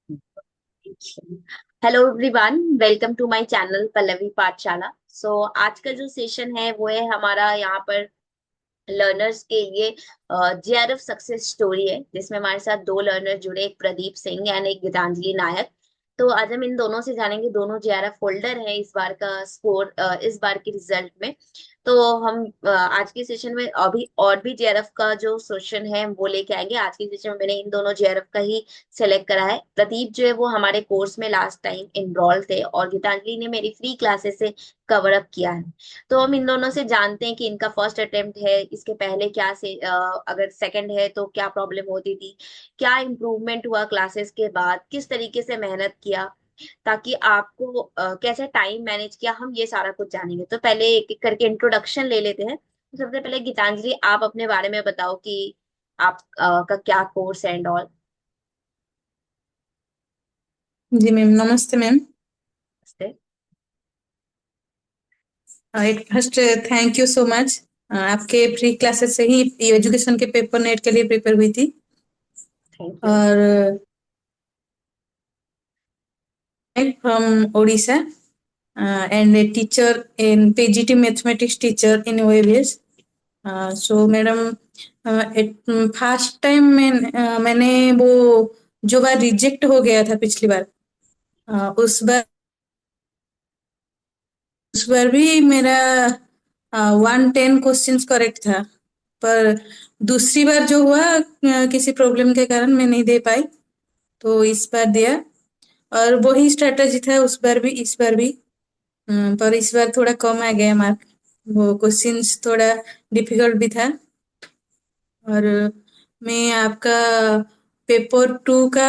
Hello everyone, welcome to my channel Pallavi Pathshala. आज का जो सेशन है वो है हमारा यहाँ पर लर्नर्स के लिए जेआरएफ सक्सेस स्टोरी है, जिसमें हमारे साथ दो लर्नर जुड़े, एक प्रदीप सिंह एंड एक गीतांजलि नायक। तो आज हम इन दोनों से जानेंगे, दोनों जेआरएफ होल्डर हैं इस बार का स्कोर, इस बार के रिजल्ट में। तो हम आज के सेशन में अभी और भी जेआरएफ का जो सेशन है वो लेके आएंगे। आज के सेशन में मैंने इन दोनों जेआरएफ का ही सेलेक्ट करा है। प्रदीप जो है वो हमारे कोर्स में लास्ट टाइम इनरोल थे और गीतांजलि ने मेरी फ्री क्लासेस से कवर अप किया है। तो हम इन दोनों से जानते हैं कि इनका फर्स्ट अटेम्प्ट है, इसके पहले क्या से अगर सेकंड है तो क्या प्रॉब्लम होती थी, क्या इम्प्रूवमेंट हुआ क्लासेस के बाद, किस तरीके से मेहनत किया, ताकि आपको कैसे टाइम मैनेज किया, हम ये सारा कुछ जानेंगे। तो पहले एक एक करके इंट्रोडक्शन ले लेते हैं। तो सबसे पहले गीतांजलि, आप अपने बारे में बताओ कि आप का क्या कोर्स एंड ऑल। जी मैम, नमस्ते ma'am. At first, thank you so much. आपके फ्री क्लासेस से ही एजुकेशन के पेपर नेट के लिए प्रिपेयर हुई थी। Thank you. और from Odisha and a teacher in PGT mathematics teacher in OABS. So madam, first time मैंने वो जो बार रिजेक्ट हो गया था पिछली बार, उस बार भी मेरा 110 क्वेश्चंस करेक्ट था। पर दूसरी बार जो हुआ, किसी प्रॉब्लम के कारण मैं नहीं दे पाई, तो इस बार दिया। और वही स्ट्रेटजी था उस बार भी इस बार भी। पर इस बार थोड़ा कम आ गया मार्क। वो क्वेश्चंस थोड़ा डिफिकल्ट भी था। और मैं आपका पेपर 2 का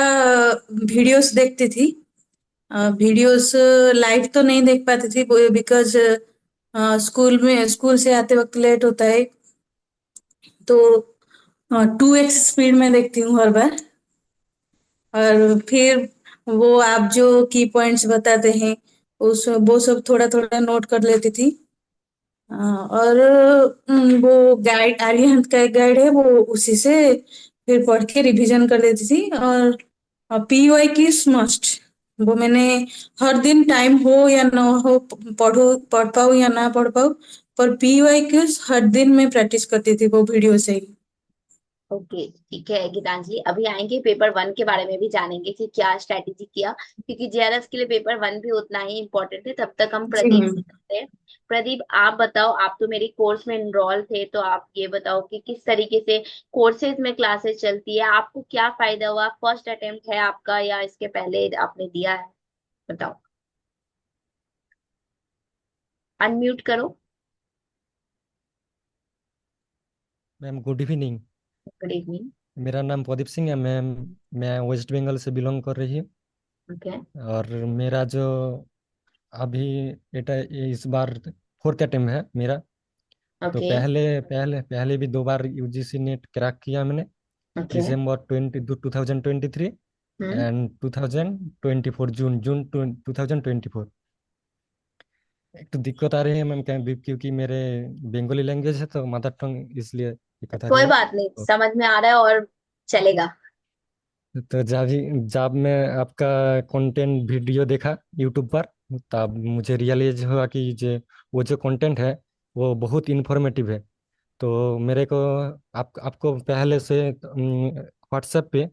वीडियोस देखती थी। वीडियोस लाइव तो नहीं देख पाती थी, बिकॉज स्कूल से आते वक्त लेट होता है। तो 2x स्पीड में देखती हूँ हर बार। और फिर वो आप जो की पॉइंट्स बताते हैं, उस वो सब थोड़ा थोड़ा नोट कर लेती थी। और वो गाइड, आर्यहंत का एक गाइड है, वो उसी से फिर पढ़ के रिवीजन कर लेती थी। और पीवाई की मस्ट, वो मैंने हर दिन, टाइम हो या ना हो, पढ़ पाऊँ या ना पढ़ पाऊँ, पर पीवाई क्यूज हर दिन मैं प्रैक्टिस करती थी वो वीडियो से ही। ओके, ठीक है गीतांजलि, अभी आएंगे पेपर वन के बारे में भी जानेंगे कि क्या स्ट्रेटेजी किया, क्योंकि जेआरएफ के लिए पेपर वन भी उतना ही इम्पोर्टेंट है। तब तक हम जी प्रदीप मैम। से करते हैं। प्रदीप, आप बताओ, आप तो मेरी कोर्स में इनरोल थे, तो आप ये बताओ कि किस तरीके से कोर्सेज में क्लासेस चलती है, आपको क्या फायदा हुआ, फर्स्ट अटेम्प्ट है आपका या इसके पहले आपने दिया है, बताओ। अनम्यूट करो। Ma'am good evening. Good evening. मेरा नाम प्रदीप सिंह है मैम। मैं वेस्ट बंगाल से बिलोंग कर रही हूँ। ओके। और मेरा जो अभी इस बार फोर्थ अटेम्प्ट है मेरा। तो ओके। पहले पहले पहले भी 2 बार यूजीसी नेट क्रैक किया मैंने। ओके। December 2023 hmm. एंड 2024 जून जून 2024। एक तो दिक्कत आ रही है मैम, क्योंकि मेरे बंगाली लैंग्वेज है तो मदर टंग, इसलिए दिक्कत आ रही कोई है। बात नहीं, समझ में आ रहा है और चलेगा। तो जब मैं आपका कंटेंट वीडियो देखा यूट्यूब पर, तब मुझे रियलाइज हुआ कि वो जो कंटेंट है वो बहुत इंफॉर्मेटिव है। तो मेरे को आपको पहले से व्हाट्सएप पे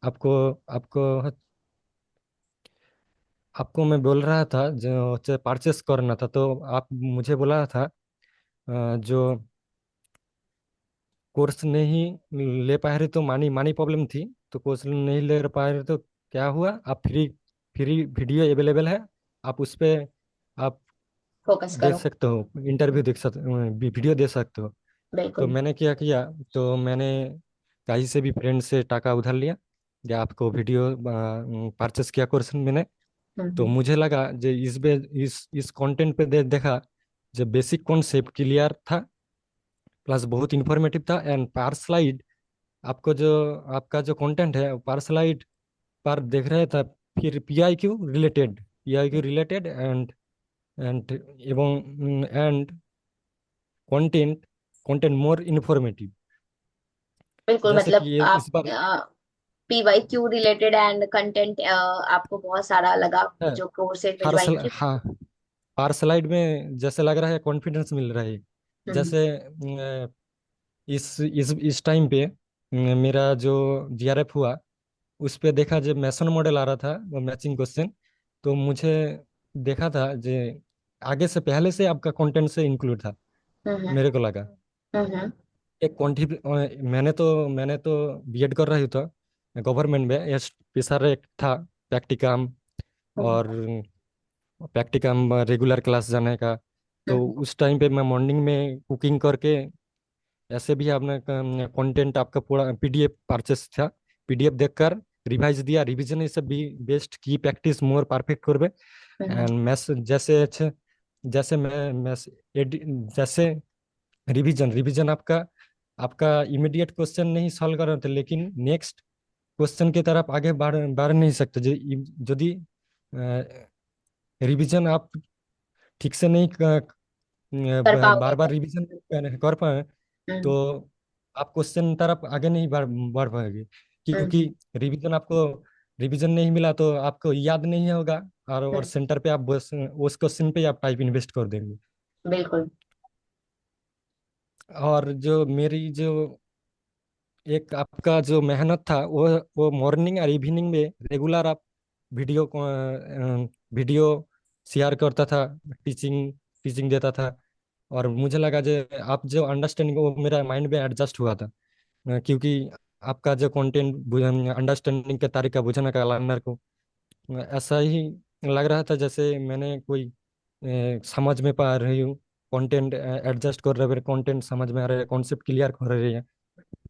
आपको आपको आपको मैं बोल रहा था जो परचेस करना था, तो आप मुझे बोला था जो कोर्स नहीं ले पा रहे तो मनी मनी प्रॉब्लम थी। तो कोर्स नहीं ले पा रहे तो क्या हुआ, आप फ्री फ्री वीडियो अवेलेबल है, आप उस पे आप फोकस दे करो। सकते हो, इंटरव्यू देख सकते, वीडियो दे सकते हो। तो बिल्कुल। मैंने क्या किया, तो मैंने कहीं से भी फ्रेंड से टाका उधार लिया, या आपको वीडियो परचेस किया कोर्स मैंने। तो हम्म। मुझे लगा जो इस कंटेंट पे देखा, जो बेसिक कॉन्सेप्ट क्लियर था, प्लस बहुत इंफॉर्मेटिव था, एंड पर स्लाइड आपको जो आपका जो कंटेंट है पर स्लाइड पर देख रहे था, फिर PI Q related and and एवं and content content more informative. बिल्कुल, जैसे मतलब कि ये आप इस बार। PYQ रिलेटेड एंड कंटेंट आपको बहुत सारा लगा है। जो कोर्सेज में ज्वाइन किया? हाँ, पार स्लाइड में जैसे लग रहा है कॉन्फिडेंस मिल रहा है। हम्म। जैसे इस टाइम पे मेरा जो जीआरएफ हुआ, उस पे देखा जब मैसन मॉडल आ रहा था वो मैचिंग क्वेश्चन, तो मुझे देखा था जो आगे से पहले से आपका कंटेंट से इंक्लूड था। हम्म। मेरे को लगा हम्म। एक कॉन्ट्रीब्यू मैंने तो बीएड कर रही था गवर्नमेंट में, एस पेशर एक था प्रैक्टिकम, हम्म। और प्रैक्टिकम रेगुलर क्लास जाने का। तो हम्म। उस टाइम पे मैं मॉर्निंग में कुकिंग करके, ऐसे भी आपने कंटेंट आपका पूरा पीडीएफ परचेस था, पीडीएफ देखकर रिवाइज दिया, रिवीजन ये सब भी बेस्ट की प्रैक्टिस मोर परफेक्ट करबे। हम्म। एंड मैथ्स जैसे अच्छे, जैसे मैं मैथ्स जैसे रिवीजन रिवीजन आपका आपका इमीडिएट क्वेश्चन नहीं सॉल्व कर रहे थे, लेकिन नेक्स्ट क्वेश्चन की तरफ आगे बढ़ नहीं सकते यदि रिवीजन आप ठीक से नहीं कर पाओगे बार बार तो। रिवीजन कर पाए, तो हम्म। आप क्वेश्चन तरफ आगे नहीं बढ़ पाएंगे, क्योंकि हम्म। रिवीजन आपको रिवीजन नहीं मिला तो आपको याद नहीं होगा, और हम्म। सेंटर पे आप बस उस क्वेश्चन पे आप टाइप इन्वेस्ट कर देंगे। बिल्कुल। और जो मेरी जो एक आपका जो मेहनत था वो मॉर्निंग और इवनिंग में रेगुलर आप वीडियो को वीडियो शेयर करता था, टीचिंग टीचिंग देता था। और मुझे लगा जो आप जो अंडरस्टैंडिंग वो मेरा माइंड में एडजस्ट हुआ था, क्योंकि आपका जो कंटेंट अंडरस्टैंडिंग के तरीका बुझाने का लर्नर को ऐसा ही लग रहा था जैसे मैंने कोई समझ में पा रही हूँ, कंटेंट एडजस्ट कर रहे हैं, कंटेंट समझ में आ रहा है, कॉन्सेप्ट क्लियर कर रहे हैं।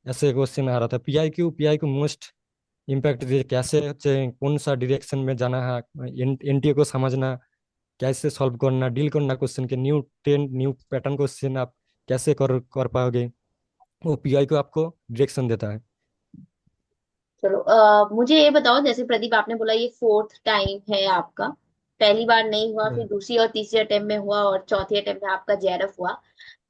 ऐसे क्वेश्चन आ रहा था। पीआई क्यू मोस्ट इम्पैक्ट कैसे कौन सा डायरेक्शन में जाना है, एनटीए को समझना, कैसे सॉल्व करना, डील करना क्वेश्चन के न्यू पैटर्न क्वेश्चन आप कैसे कर पाओगे, वो पीआई को आपको डायरेक्शन देता है। चलो मुझे ये बताओ, जैसे प्रदीप आपने बोला ये फोर्थ टाइम है आपका, पहली बार नहीं हुआ, फिर हाँ, दूसरी और तीसरी अटेम्प्ट में हुआ और चौथी अटेम्प्ट में आपका जेआरएफ हुआ।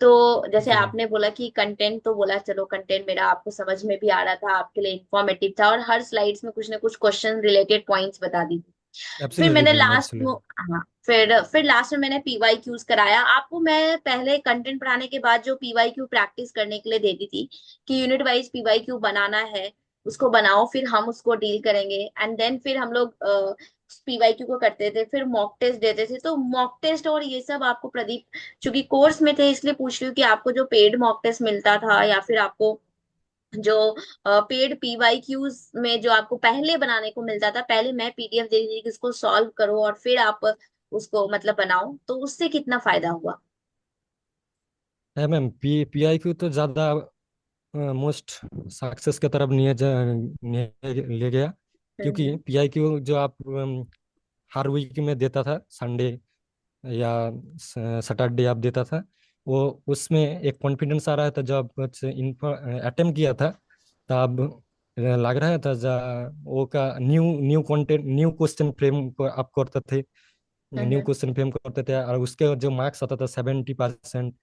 तो जैसे जी। आपने बोला कि कंटेंट, तो बोला चलो कंटेंट मेरा आपको समझ में भी आ रहा था, आपके लिए इंफॉर्मेटिव था, और हर स्लाइड्स में कुछ ना कुछ क्वेश्चन रिलेटेड पॉइंट्स बता दी थी। फिर एब्सोल्युटली मैंने मैम, लास्ट में, एब्सोल्युटली। हाँ, फिर लास्ट में मैंने PYQs कराया आपको। मैं पहले कंटेंट पढ़ाने के बाद जो PYQ प्रैक्टिस करने के लिए देती थी कि यूनिट वाइज PYQ बनाना है, उसको बनाओ, फिर हम उसको डील करेंगे, एंड देन फिर हम लोग PYQ को करते थे, फिर मॉक टेस्ट देते थे। तो मॉक टेस्ट और ये सब आपको प्रदीप, चूंकि कोर्स में थे इसलिए पूछ रही हूँ कि आपको जो पेड मॉक टेस्ट मिलता था, या फिर आपको जो पेड PYQs में जो आपको पहले बनाने को मिलता था, पहले मैं PDF दे दी थी कि इसको सॉल्व करो और फिर आप उसको मतलब बनाओ, तो उससे कितना फायदा हुआ? है मैम, पीआईक्यू तो ज़्यादा मोस्ट सक्सेस की तरफ ले गया, क्योंकि हम्म। पीआईक्यू जो आप हर वीक में देता था, संडे या सैटरडे आप देता था, वो उसमें एक कॉन्फिडेंस आ रहा था। जब अटेम्प्ट किया था तब लग रहा था वो का new new content new question frame को आप करते थे, न्यू हम्म। क्वेश्चन फ्रेम करते थे, और उसके जो मार्क्स आता था 70%,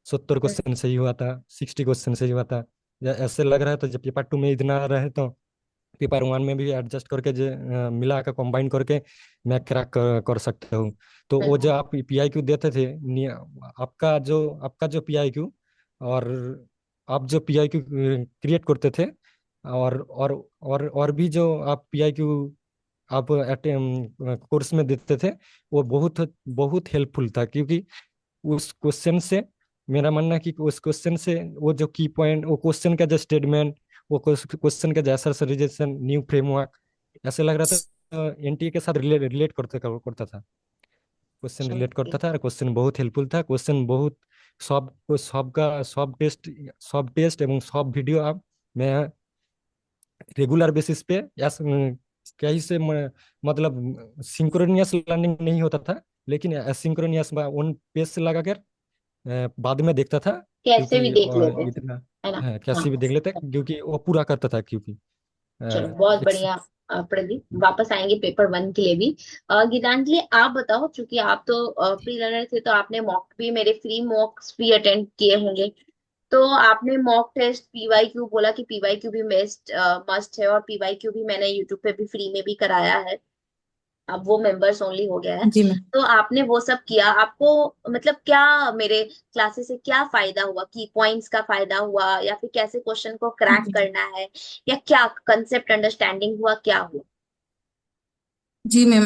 70 क्वेश्चन सही हुआ था, 60 क्वेश्चन सही हुआ था। ऐसे लग रहा था जब पेपर टू में इतना रहे तो पेपर वन में भी एडजस्ट करके जो मिला कर कंबाइन करके मैं क्रैक कर सकता हूँ। तो वो जो हम्म। आप पीआईक्यू देते थे, आपका जो पीआईक्यू, और आप जो पीआईक्यू क्रिएट करते थे, और भी जो आप पीआईक्यू आप कोर्स में देते थे, वो बहुत बहुत हेल्पफुल था, क्योंकि उस क्वेश्चन से मेरा मानना है कि उस क्वेश्चन से वो जो की पॉइंट, वो क्वेश्चन का जो स्टेटमेंट, वो क्वेश्चन का जैसा सजेशन, न्यू फ्रेमवर्क, ऐसे लग रहा था एनटीए के साथ रिलेट करता था। क्वेश्चन रिलेट करता चलिए। था, और क्वेश्चन बहुत हेल्पफुल था, क्वेश्चन बहुत सब टेस्ट एवं सब वीडियो आप मैं रेगुलर बेसिस पे या कहीं से मतलब सिंक्रोनियस लर्निंग नहीं होता था, लेकिन एसिंक्रोनियस ऑन पेज से लगा कर बाद में देखता था, कैसे भी क्योंकि देख लेते थे, इतना है ना? हाँ। कैसे भी देख लेते, क्योंकि वो पूरा करता था, क्योंकि चलो बहुत एक बढ़िया। प्रदीप वापस आएंगे पेपर वन के लिए भी। गीतांजलि आप बताओ, क्योंकि आप तो प्री लर्नर थे, तो आपने मॉक भी, मेरे फ्री मॉक्स भी अटेंड किए होंगे। तो आपने मॉक टेस्ट पीवाईक्यू बोला कि पीवाईक्यू भी मस्ट मस्ट है, और पीवाईक्यू भी मैंने यूट्यूब पे भी फ्री में भी कराया है। अब वो मेंबर्स ओनली हो गया है। जी मैम। तो आपने वो सब किया, आपको मतलब क्या मेरे क्लासेस से क्या फायदा हुआ? की पॉइंट्स का फायदा हुआ, या फिर कैसे क्वेश्चन को क्रैक जी करना है, या क्या कंसेप्ट अंडरस्टैंडिंग हुआ, क्या हुआ? जी मैम,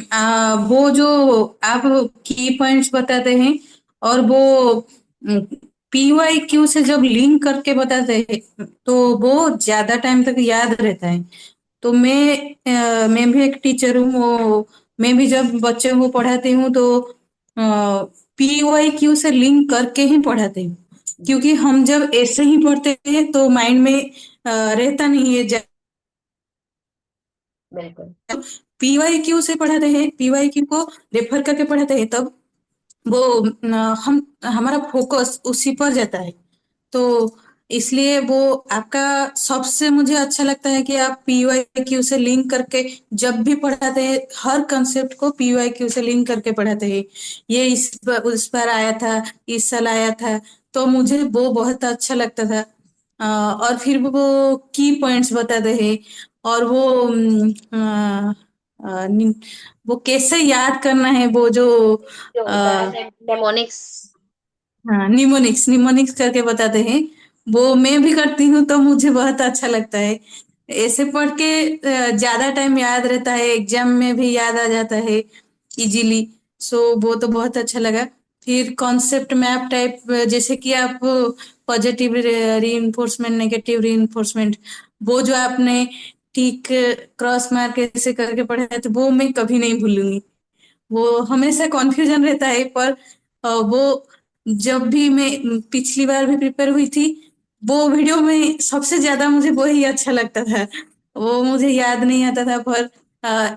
वो जो आप की पॉइंट्स बताते हैं और वो PYQ से जब लिंक करके बताते हैं तो वो ज्यादा टाइम तक याद रहता है। तो मैं भी एक टीचर हूँ, वो मैं भी जब बच्चों को पढ़ाती हूँ तो PYQ से लिंक करके ही पढ़ाती हूँ, क्योंकि हम जब ऐसे ही पढ़ते हैं तो माइंड में रहता नहीं है। बिल्कुल। PYQ से पढ़ाते हैं, PYQ को रेफर करके पढ़ाते हैं, तब वो हम हमारा फोकस उसी पर जाता है। तो इसलिए वो आपका सबसे मुझे अच्छा लगता है कि आप PYQ से लिंक करके जब भी पढ़ाते हैं, हर कंसेप्ट को PYQ से लिंक करके पढ़ाते हैं। ये उस पर आया था, इस साल आया था, तो मुझे वो बहुत अच्छा लगता था। और फिर वो की पॉइंट्स बताते हैं, और वो वो कैसे याद करना है, वो जो जो होता आ, है नेमोनिक्स। हाँ, निमोनिक्स निमोनिक्स करके बताते हैं। वो मैं भी करती हूँ तो मुझे बहुत अच्छा लगता है। ऐसे पढ़ के ज्यादा टाइम याद रहता है, एग्जाम में भी याद आ जाता है इजीली। सो वो तो बहुत अच्छा लगा। फिर कॉन्सेप्ट मैप टाइप, जैसे कि आप पॉजिटिव रीइंफोर्समेंट, नेगेटिव रीइंफोर्समेंट, वो जो आपने ठीक क्रॉस मार्क ऐसे करके पढ़ा है, तो वो मैं कभी नहीं भूलूंगी। वो हमेशा कॉन्फ्यूजन रहता है, पर वो जब भी मैं पिछली बार भी प्रिपेयर हुई थी, वो वीडियो में सबसे ज्यादा मुझे वही अच्छा लगता था। वो मुझे याद नहीं आता था, पर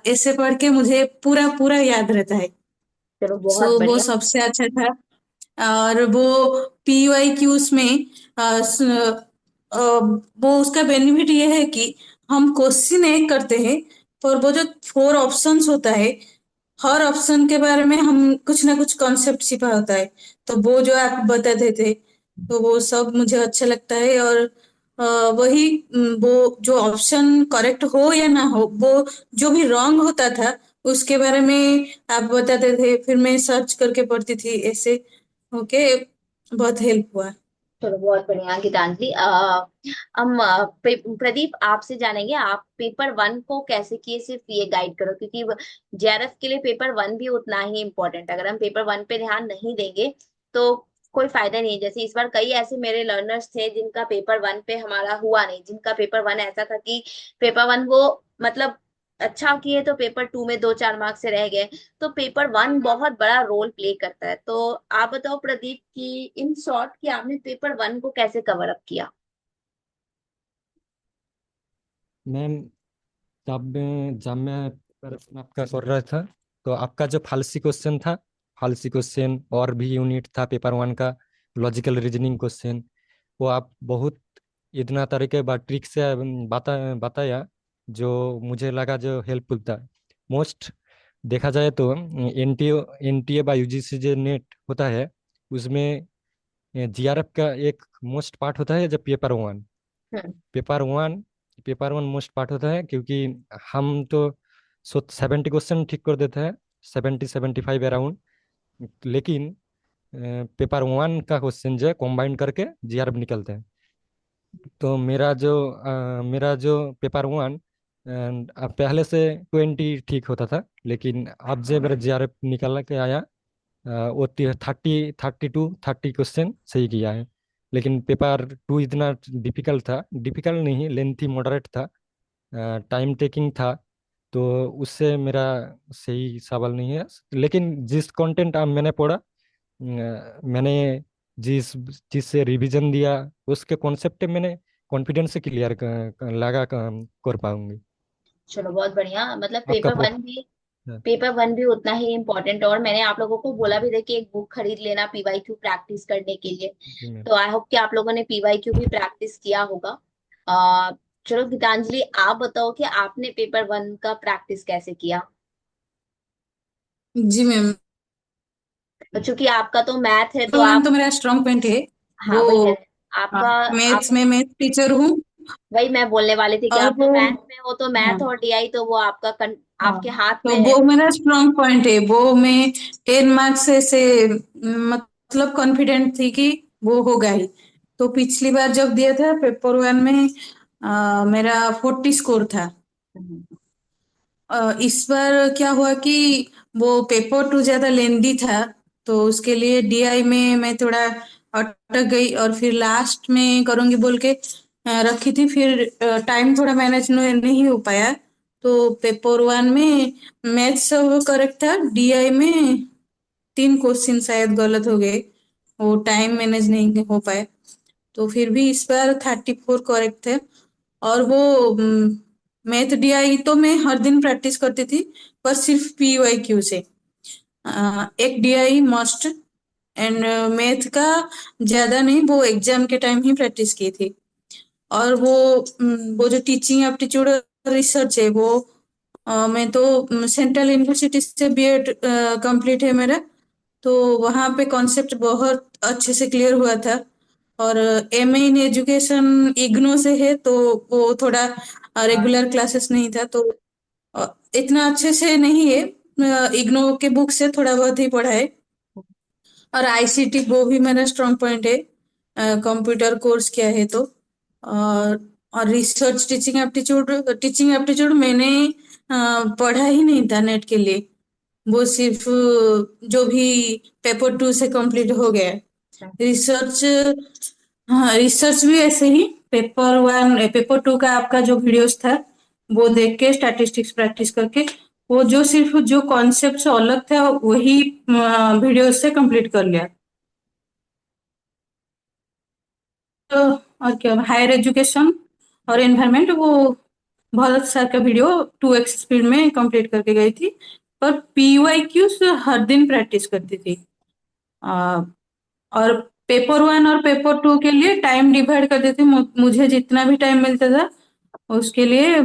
ऐसे पढ़ के मुझे पूरा पूरा याद रहता है। चलो सो बहुत वो बढ़िया। सबसे अच्छा था। और वो PYQs में वो उसका बेनिफिट ये है कि हम क्वेश्चन एक करते हैं, पर वो जो 4 ऑप्शंस होता है, हर ऑप्शन के बारे में हम कुछ ना कुछ कॉन्सेप्ट छिपा होता है। तो वो जो आप बताते थे, तो वो सब मुझे अच्छा लगता है। और वही वो जो ऑप्शन करेक्ट हो या ना हो, वो जो भी रॉन्ग होता था उसके बारे में आप बताते थे, फिर मैं सर्च करके पढ़ती थी ऐसे। ओके, बहुत हेल्प हुआ। चलो बहुत बढ़िया गीतांजलि। हम प्रदीप आपसे जानेंगे, आप पेपर वन को कैसे किए, सिर्फ ये गाइड करो, क्योंकि जेआरएफ के लिए पेपर वन भी उतना ही इम्पोर्टेंट है। अगर हम पेपर वन पे ध्यान नहीं देंगे तो कोई फायदा नहीं है। जैसे इस बार कई ऐसे मेरे लर्नर्स थे जिनका पेपर वन पे हमारा हुआ नहीं, जिनका पेपर वन ऐसा था कि पेपर वन वो मतलब अच्छा किए तो पेपर टू में 2-4 मार्क्स से रह गए। तो पेपर वन बहुत बड़ा रोल प्ले करता है। तो आप बताओ प्रदीप की इन शॉर्ट कि आपने पेपर वन को कैसे कवर अप किया? मैम, जब मैं प्रिपरेशन आपका कर रहा था, तो आपका जो फालसी क्वेश्चन था, फालसी क्वेश्चन और भी यूनिट था पेपर वन का, लॉजिकल रीजनिंग क्वेश्चन, वो आप बहुत इतना तरीके ट्रिक से बताया, जो मुझे लगा जो हेल्पफुल था मोस्ट। देखा जाए तो एनटीए बा यूजीसी जो नेट होता है, उसमें जीआरएफ का एक मोस्ट पार्ट होता है, जब हम्म। Paper one paper one most part होता है, क्योंकि हम तो 70 क्वेश्चन ठीक कर देते हैं, 70-75 अराउंड। लेकिन पेपर वन का क्वेश्चन जो है कॉम्बाइन करके जीआरएफ निकलते हैं। तो मेरा जो पेपर वन पहले से 20 ठीक होता था, लेकिन अब जो मेरा जीआरएफ निकल के आया, वो 30 टू 30 क्वेश्चन सही किया है। लेकिन पेपर टू इतना डिफिकल्ट था, डिफिकल्ट नहीं, लेंथी मॉडरेट था, टाइम टेकिंग था, तो उससे मेरा सही सवाल नहीं है। लेकिन जिस कंटेंट मैंने पढ़ा, मैंने जिस चीज से रिवीजन दिया, उसके कॉन्सेप्ट मैंने कॉन्फिडेंस से क्लियर कर पाऊंगी। चलो बहुत बढ़िया। मतलब आपका पेपर प्रो वन भी, पेपर वन भी उतना ही इम्पोर्टेंट है। और मैंने आप लोगों को बोला भी था कि एक बुक खरीद लेना पीवाईक्यू प्रैक्टिस करने के लिए। जी मैम। तो आई होप कि आप लोगों ने पीवाईक्यू भी प्रैक्टिस किया होगा। आ, चलो गीतांजलि आप बताओ कि आपने पेपर वन का प्रैक्टिस कैसे किया? जी मैम, तो चूंकि आपका तो मैथ है तो वन आप, तो मेरा स्ट्रांग पॉइंट है। हाँ वो वही है, आपका मैथ्स आप में मैथ टीचर हूँ। वही मैं बोलने वाली थी कि और आप तो वो, मैथ में हो, तो मैथ हाँ और डीआई तो वो आपका हाँ, आपके हाथ तो में है। वो मेरा स्ट्रॉन्ग पॉइंट है। वो मैं 10 मार्क्स से मतलब कॉन्फिडेंट थी कि वो होगा ही। तो पिछली बार जब दिया था पेपर वन में मेरा 40 स्कोर था। हम्म। इस बार क्या हुआ कि वो पेपर टू ज्यादा लेंदी था, तो उसके लिए डीआई में मैं थोड़ा अटक गई, और फिर लास्ट में करूंगी बोल के रखी थी। फिर टाइम थोड़ा मैनेज नहीं हो पाया, तो पेपर वन में मैथ सब करेक्ट था, डीआई में 3 क्वेश्चन शायद गलत हो गए, वो टाइम मैनेज नहीं हो पाए। तो फिर भी इस बार 34 करेक्ट थे। और वो मैथ डीआई तो मैं हर दिन प्रैक्टिस करती थी, पर सिर्फ पीवाई क्यू से। एक डीआई मस्ट, एंड मैथ का ज्यादा नहीं, वो एग्जाम के टाइम ही प्रैक्टिस की थी। और वो जो टीचिंग एप्टीट्यूड रिसर्च है वो मैं तो सेंट्रल यूनिवर्सिटी से बीएड कंप्लीट है मेरा, तो वहाँ पे कॉन्सेप्ट बहुत अच्छे से क्लियर हुआ था। और एमए इन एजुकेशन इग्नो से है, तो वो थोड़ा रेगुलर क्लासेस नहीं था, तो इतना अच्छे से नहीं है। इग्नो के बुक से थोड़ा बहुत ही पढ़ा है। और आईसीटी वो भी मेरा स्ट्रॉन्ग पॉइंट है, कंप्यूटर कोर्स किया है तो। और रिसर्च टीचिंग एप्टीट्यूड मैंने पढ़ा ही नहीं था नेट के लिए। वो सिर्फ जो भी पेपर टू से कंप्लीट हो गया। रिसर्च, हाँ रिसर्च भी ऐसे ही, पेपर वन पेपर टू का आपका जो वीडियोस था वो देख के स्टैटिस्टिक्स प्रैक्टिस करके, वो जो सिर्फ जो कॉन्सेप्ट से अलग था वही वीडियो से कंप्लीट कर लिया। तो और क्या, हायर एजुकेशन और एनवायरमेंट वो बहुत सार का वीडियो 2x स्पीड में कंप्लीट करके गई थी। पर पीवाई क्यू हर दिन प्रैक्टिस करती थी। आ, और पेपर वन और पेपर टू के लिए टाइम डिवाइड कर देती हूँ। मुझे जितना भी टाइम मिलता था उसके लिए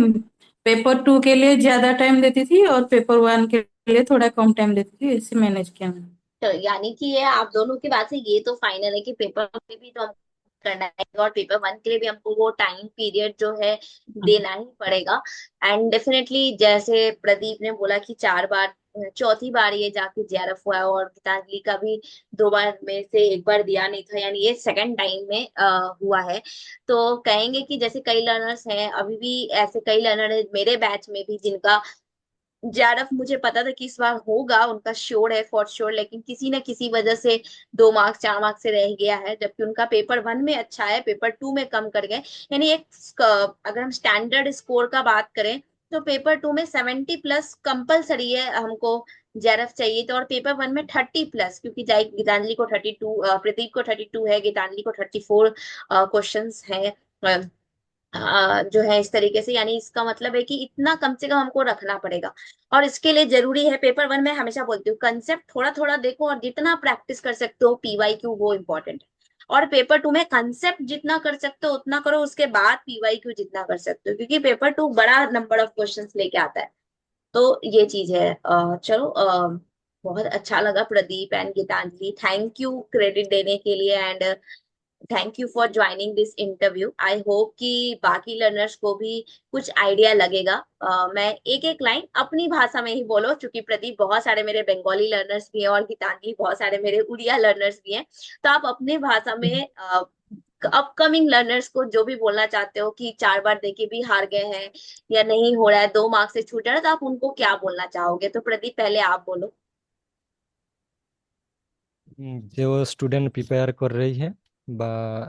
पेपर टू के लिए ज्यादा टाइम देती थी, और पेपर वन के लिए थोड़ा कम टाइम देती थी, ऐसे मैनेज किया मैंने। तो यानी कि ये आप दोनों की बात से ये तो फाइनल है कि पेपर में भी तो हमको करना है, और पेपर वन के लिए भी हमको वो टाइम पीरियड जो है देना ही पड़ेगा। एंड डेफिनेटली जैसे प्रदीप ने बोला कि 4 बार, चौथी बार ये जाके जेआरएफ हुआ है, और गीतांजलि का भी 2 बार में से एक बार दिया नहीं था, यानी ये सेकंड टाइम में हुआ है। तो कहेंगे कि जैसे कई लर्नर्स हैं, अभी भी ऐसे कई लर्नर है मेरे बैच में भी जिनका जेआरएफ मुझे पता था कि इस बार होगा, उनका श्योर है फॉर श्योर, लेकिन किसी न किसी वजह से 2 मार्क्स 4 मार्क्स से रह गया है, जबकि उनका पेपर वन में अच्छा है, पेपर टू में कम कर गए। यानी एक अगर हम स्टैंडर्ड स्कोर का बात करें तो पेपर टू में 70+ कंपलसरी है हमको जेआरएफ चाहिए, तो और पेपर वन में 30+, क्योंकि गीतांजलि को 32, प्रदीप को 32 है, गीतांजलि को 34 क्वेश्चन है जो है इस तरीके से। यानी इसका मतलब है कि इतना कम से कम हमको रखना पड़ेगा। और इसके लिए जरूरी है, पेपर वन में हमेशा बोलती हूँ कंसेप्ट थोड़ा थोड़ा देखो, और जितना प्रैक्टिस कर सकते हो पीवाई क्यू वो इम्पोर्टेंट है। और पेपर टू में कंसेप्ट जितना कर सकते हो उतना करो, उसके बाद पीवाई क्यू जितना कर सकते हो, क्योंकि पेपर टू बड़ा नंबर ऑफ क्वेश्चंस लेके आता है। तो ये चीज है। चलो, बहुत अच्छा लगा Pradeep and Gitanjali, thank you credit देने के लिए, and thank you for joining this interview. I hope कि बाकी लर्नर्स को भी कुछ आइडिया लगेगा। मैं एक एक लाइन अपनी भाषा में ही बोलो, क्योंकि प्रदीप बहुत सारे मेरे बंगाली लर्नर्स भी हैं और गीतांजलि बहुत सारे मेरे उड़िया लर्नर्स भी हैं। तो आप अपने भाषा में अपकमिंग लर्नर्स को जो भी बोलना चाहते हो कि 4 बार देके भी हार गए हैं, या नहीं हो रहा है, 2 मार्क्स से छूट रहा है, तो आप उनको क्या बोलना चाहोगे? तो प्रदीप पहले आप बोलो। जो स्टूडेंट प्रिपेयर कर रही है बा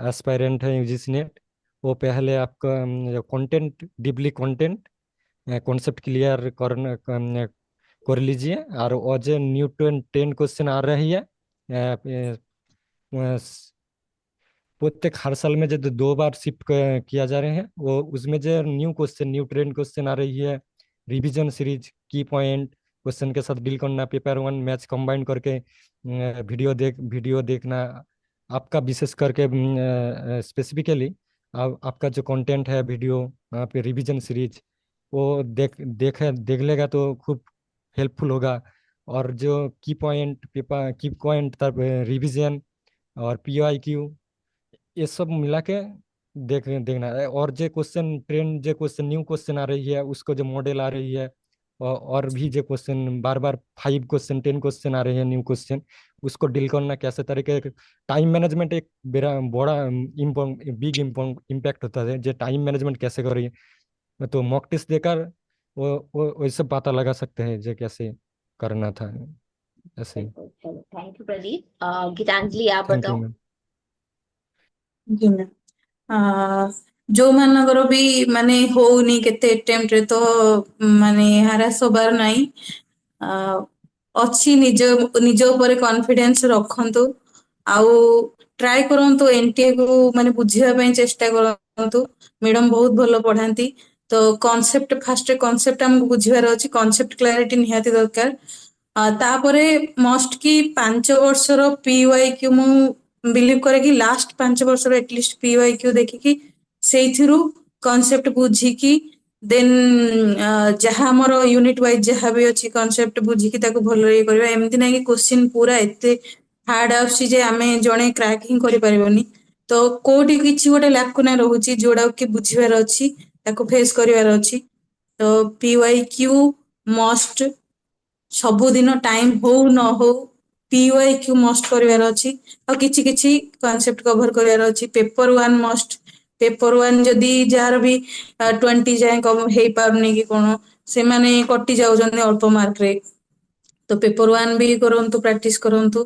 एस्पायरेंट है यूजीसी नेट, वो पहले आपका content deeply content concept clear कर लीजिए। और वो जो न्यू 10 क्वेश्चन आ रही है प्रत्येक हर साल में जो 2 बार शिफ्ट किया जा रहे हैं, वो उसमें जो न्यू ट्रेंड क्वेश्चन आ रही है, रिवीजन सीरीज की पॉइंट क्वेश्चन के साथ डील करना, पेपर वन मैच कंबाइन करके वीडियो देखना। आपका विशेष करके स्पेसिफिकली आपका जो कंटेंट है वीडियो पे रिवीजन सीरीज, वो देख लेगा तो खूब हेल्पफुल होगा। और जो की पॉइंट तब रिवीजन और पीओआईक्यू ये सब मिला के देखना है। और जो क्वेश्चन ट्रेंड, जो क्वेश्चन न्यू क्वेश्चन आ रही है उसको जो मॉडल आ रही है, और भी जो क्वेश्चन बार बार 5 क्वेश्चन 10 क्वेश्चन आ रहे हैं न्यू क्वेश्चन, उसको डील करना कैसे तरीके। टाइम मैनेजमेंट एक बड़ा बिग इम्पैक्ट होता है, जो टाइम मैनेजमेंट कैसे करें। तो मॉक टेस्ट देकर वो वैसे पता लगा सकते हैं जो कैसे करना था, ऐसे ही। बिल्कुल, चलो थैंक यू प्रदीप। गीतांजलि आप थैंक यू बताओ। मैम। जी मैम। जो ମାନଙ୍କର ବି ମାନେ ହଉନି କେତେ attempt ରେ ତ ମାନେ harass ହବାର ନାହିଁ। ଆ, ଅଛି ନିଜ ନିଜ ଉପରେ କନଫିଡେନ୍ସ ରଖନ୍ତୁ, ଆଉ ଟ୍ରାଏ କରନ୍ତୁ ଏନଟିଏ କୁ ମାନେ ବୁଝିବା ପାଇଁ ଚେଷ୍ଟା କରନ୍ତୁ। ମ୍ୟାଡାମ ବହୁତ ଭଲ ପଢାନ୍ତି। ତ କନସେପ୍ଟ ଫାଷ୍ଟ କନସେପ୍ଟ ଆମକୁ ବୁଝିବାର ଅଛି, କନସେପ୍ଟ କ୍ଲାରିଟି ନିହାତି ଦରକାର। ତାପରେ ମଷ୍ଟ କି 5 ବର୍ଷର ପିୱାଇ କ୍ୟୁ ମୁଁ ବିଲିଭ କରେ କି ଲାଷ୍ଟ 5 ବର୍ଷର ଏଟଲିଷ୍ଟ ପିୱାଇ କ୍ୟୁ ଦେଖିକି ସେଇଥିରୁ କନସେପ୍ଟ ବୁଝିକି ଦେନ୍ ଯାହା ଆମର ୟୁନିଟ ୱାଇଜ ଯାହା ବି ଅଛି କନସେପ୍ଟ ବୁଝିକି ତାକୁ ଭଲରେ ଇଏ କରିବା। ଏମିତି ନାହିଁ କି କୋଶ୍ଚିନ୍ ପୁରା ଏତେ ହାର୍ଡ ଆସୁଛି ଯେ ଆମେ ଜଣେ କ୍ରାକ୍ ହିଁ କରିପାରିବନି। ତ କୋଉଠି କିଛି ଗୋଟେ ଲାକୁନା ରହୁଛି ଯୋଉଟାକୁ କି ବୁଝିବାର ଅଛି, ତାକୁ ଫେସ୍ କରିବାର ଅଛି। ତ ପିୱାଇ କ୍ୟୁ ମଷ୍ଟ ସବୁଦିନ ଟାଇମ ହଉ ନ ହଉ ପିୱାଇ କ୍ୟୁ ମଷ୍ଟ କରିବାର ଅଛି। ଆଉ କିଛି କିଛି କନସେପ୍ଟ କଭର କରିବାର ଅଛି। ପେପର ୱାନ୍ ମଷ୍ଟ। ପେପର ୱାନ୍ ଯଦି ଯାହାର ବି 20 ଯାଏଁ ହେଇପାରୁନି କି କଣ, ସେମାନେ କଟି ଯାଉଛନ୍ତି ଅଳ୍ପ ମାର୍କରେ। ତ ପେପର ୱାନ୍ ବି କରନ୍ତୁ, ପ୍ରାକ୍ଟିସ କରନ୍ତୁ।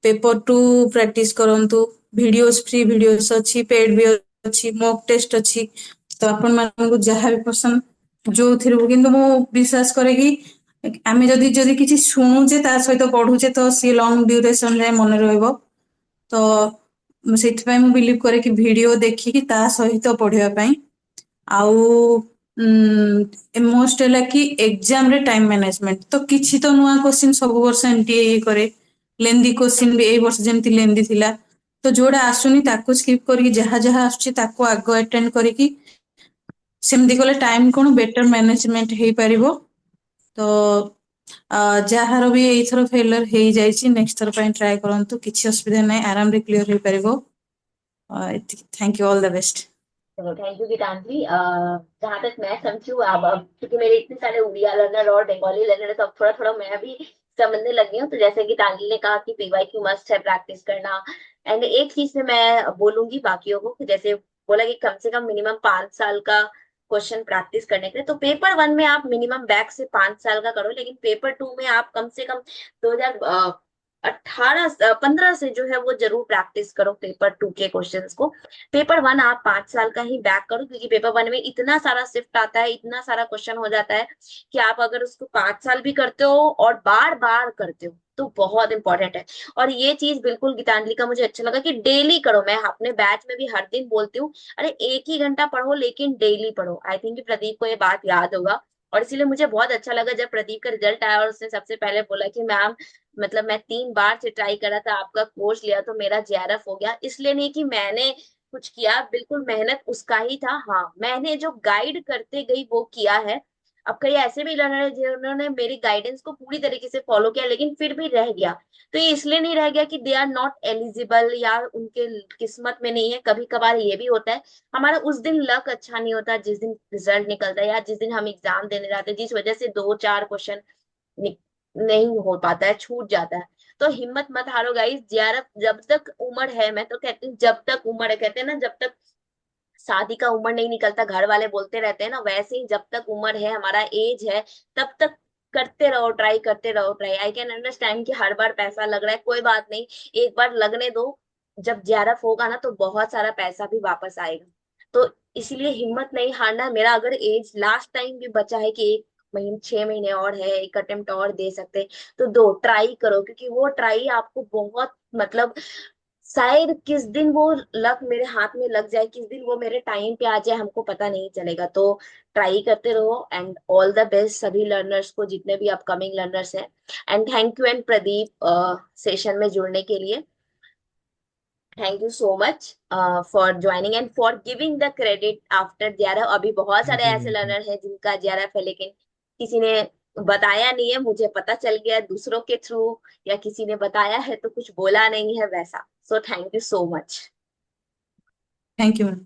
ପେପର ଟୁ ପ୍ରାକ୍ଟିସ କରନ୍ତୁ। ଭିଡିଓସ୍ ଫ୍ରି ଭିଡିଓସ୍ ଅଛି, ପେଡ୍ ବି ଅଛି, ମକ୍ ଟେଷ୍ଟ ଅଛି। ତ ଆପଣ ମାନଙ୍କୁ ଯାହା ବି ପସନ୍ଦ ଯୋଉଥିରୁ, କିନ୍ତୁ ମୁଁ ବିଶ୍ୱାସ କରେ କି ଆମେ ଯଦି ଯଦି କିଛି ଶୁଣୁଛେ ତା ସହିତ ପଢୁଛେ ତ ସିଏ ଲଙ୍ଗ ଡ୍ୟୁରେସନ ଯାଏ ମନେ ରହିବ। ତ ସେଥିପାଇଁ ମୁଁ ବିଲିଭ କରେ କି ଭିଡିଓ ଦେଖିକି ତା ସହିତ ପଢିବା ପାଇଁ। ଆଉ ମୋଷ୍ଟ ହେଲା କି ଏକ୍ସାମରେ ଟାଇମ ମ୍ୟାନେଜମେଣ୍ଟ। ତ କିଛି ତ ନୂଆ କୋଶ୍ଚିନ୍ ସବୁ ବର୍ଷ ଏମତି ଇଏ କରେ। ଲେନ୍ଦି କୋଶ୍ଚିନ୍ ବି ଏଇ ବର୍ଷ ଯେମିତି ଲେନ୍ଦି ଥିଲା। ତ ଯୋଉଟା ଆସୁନି ତାକୁ ସ୍କିପ୍ କରିକି ଯାହା ଯାହା ଆସୁଛି ତାକୁ ଆଗ ଆଟେଣ୍ଡ କରିକି, ସେମିତି କଲେ ଟାଇମ କଣ ବେଟର ମ୍ୟାନେଜମେଣ୍ଟ ହେଇପାରିବ। ତ ଯାହାର ବି ଏଇଥର ଫେଲର ହେଇଯାଇଛି ନେକ୍ସଟ ଥର ପାଇଁ ଟ୍ରାଏ କରନ୍ତୁ, କିଛି ଅସୁବିଧା ନାହିଁ, ଆରାମରେ କ୍ଲିୟର ହେଇପାରିବ। ଏତିକି। Thank you, all the best. चलो थैंक यू गीतांजलि। जहाँ तक मैं समझी हूँ, अब क्योंकि मेरे इतने सारे उड़िया लर्नर और बंगाली लर्नर है, तो अब थोड़ा थोड़ा मैं भी समझने लगी हूँ। तो जैसे गीतांजलि ने कहा कि पीवाई क्यू मस्ट है प्रैक्टिस करना। एंड एक चीज में मैं बोलूंगी बाकियों को कि जैसे बोला कि कम से कम मिनिमम 5 साल का क्वेश्चन प्रैक्टिस करने के लिए, तो पेपर वन में आप मिनिमम बैक से 5 साल का करो, लेकिन पेपर टू में आप कम से कम 2018 15 से जो है वो जरूर प्रैक्टिस करो पेपर टू के क्वेश्चंस को। पेपर वन आप 5 साल का ही बैक करो, क्योंकि पेपर वन में इतना सारा शिफ्ट आता है, इतना सारा क्वेश्चन हो जाता है कि आप अगर उसको 5 साल भी करते हो और बार बार करते हो तो बहुत इंपॉर्टेंट है। और ये चीज बिल्कुल गीतांजलि का मुझे अच्छा लगा कि डेली करो। मैं अपने बैच में भी हर दिन बोलती हूँ, अरे 1 ही घंटा पढ़ो लेकिन डेली पढ़ो। आई थिंक प्रदीप को ये बात याद होगा। और इसीलिए मुझे बहुत अच्छा लगा जब प्रदीप का रिजल्ट आया और उसने सबसे पहले बोला कि मैम, मतलब मैं 3 बार से ट्राई करा था, आपका कोर्स लिया तो मेरा जेआरएफ हो गया। इसलिए नहीं कि मैंने कुछ किया, बिल्कुल मेहनत उसका ही था। हाँ, मैंने जो गाइड करते गई वो किया है। अब कई ऐसे भी लर्नर है जिन्होंने मेरी गाइडेंस को पूरी तरीके से फॉलो किया लेकिन फिर भी रह गया। तो ये इसलिए नहीं रह गया कि दे आर नॉट एलिजिबल या उनके किस्मत में नहीं है। कभी कभार ये भी होता है, हमारा उस दिन लक अच्छा नहीं होता जिस दिन रिजल्ट निकलता है, या जिस दिन हम एग्जाम देने जाते हैं, जिस वजह से 2 4 क्वेश्चन नहीं हो पाता है, छूट जाता है। तो हिम्मत मत हारो गाइस। जेआरएफ जब तक उम्र है, मैं तो कहती हूँ जब तक उम्र है, कहते हैं ना जब तक शादी का उम्र नहीं निकलता, घर वाले बोलते रहते हैं ना, वैसे ही जब तक उम्र है, हमारा एज है, तब तक करते रहो, ट्राई करते रहो। ट्राई, आई कैन अंडरस्टैंड कि हर बार पैसा लग रहा है, कोई बात नहीं, एक बार लगने दो। जब जेआरएफ होगा ना तो बहुत सारा पैसा भी वापस आएगा। तो इसीलिए हिम्मत नहीं हारना। मेरा अगर एज लास्ट टाइम भी बचा है कि 1 महीने 6 महीने और है, एक अटेम्प्ट और दे सकते हैं, तो दो, ट्राई करो। क्योंकि वो ट्राई आपको बहुत, मतलब शायद किस दिन वो लक मेरे हाथ में लग जाए, किस दिन वो मेरे टाइम पे आ जाए, हमको पता नहीं चलेगा। तो ट्राई करते रहो। एंड ऑल द बेस्ट सभी लर्नर्स को, जितने भी अपकमिंग लर्नर्स हैं। And thank you and Pradeep session में जुड़ने के लिए। Thank you so much for joining and for giving the credit after JRF. अभी बहुत सारे थैंक यू ऐसे मैम। लर्नर हैं जिनका जेआरएफ है लेकिन किसी ने बताया नहीं है, मुझे पता चल गया दूसरों के थ्रू, या किसी ने बताया है तो कुछ बोला नहीं है वैसा। So thank you so much. Thank you ma'am.